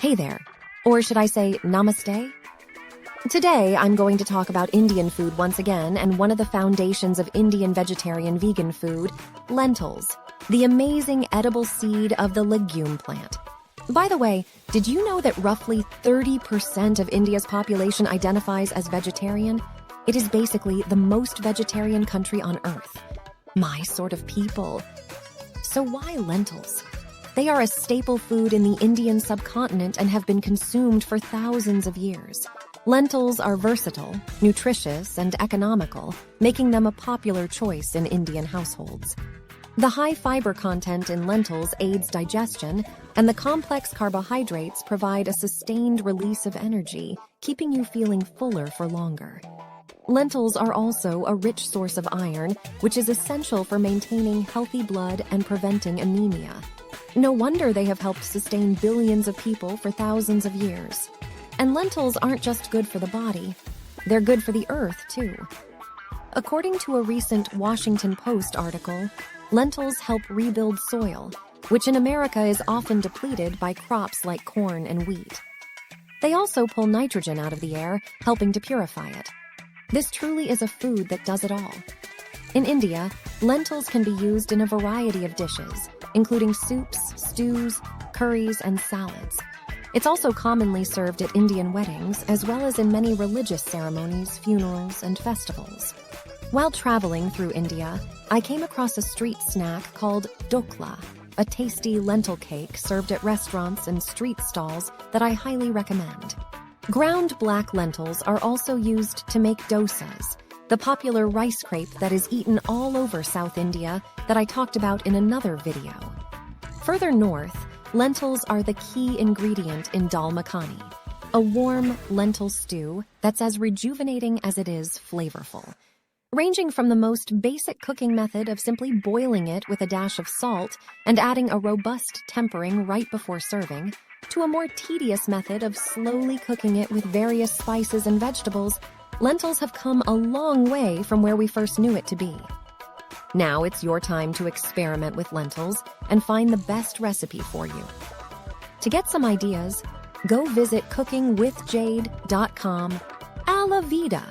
Hey there, or should I say namaste? Today, I'm going to talk about Indian food once again, and one of the foundations of Indian vegetarian vegan food, lentils, the amazing edible seed of the legume plant. By the way, did you know that roughly 30% of India's population identifies as vegetarian? It is basically the most vegetarian country on earth. My sort of people. So why lentils? They are a staple food in the Indian subcontinent and have been consumed for thousands of years. Lentils are versatile, nutritious, and economical, making them a popular choice in Indian households. The high fiber content in lentils aids digestion, and the complex carbohydrates provide a sustained release of energy, keeping you feeling fuller for longer. Lentils are also a rich source of iron, which is essential for maintaining healthy blood and preventing anemia. No wonder they have helped sustain billions of people for thousands of years. And lentils aren't just good for the body, they're good for the earth, too. According to a recent Washington Post article, lentils help rebuild soil, which in America is often depleted by crops like corn and wheat. They also pull nitrogen out of the air, helping to purify it. This truly is a food that does it all. In India, lentils can be used in a variety of dishes, including soups, stews, curries, and salads. It's also commonly served at Indian weddings, as well as in many religious ceremonies, funerals, and festivals. While traveling through India, I came across a street snack called dokla, a tasty lentil cake served at restaurants and street stalls that I highly recommend. Ground black lentils are also used to make dosas, the popular rice crepe that is eaten all over South India that I talked about in another video. Further north, lentils are the key ingredient in dal makhani, a warm lentil stew that's as rejuvenating as it is flavorful. Ranging from the most basic cooking method of simply boiling it with a dash of salt and adding a robust tempering right before serving, to a more tedious method of slowly cooking it with various spices and vegetables, lentils have come a long way from where we first knew it to be. Now it's your time to experiment with lentils and find the best recipe for you. To get some ideas, go visit cookingwithjade.com. A la vida!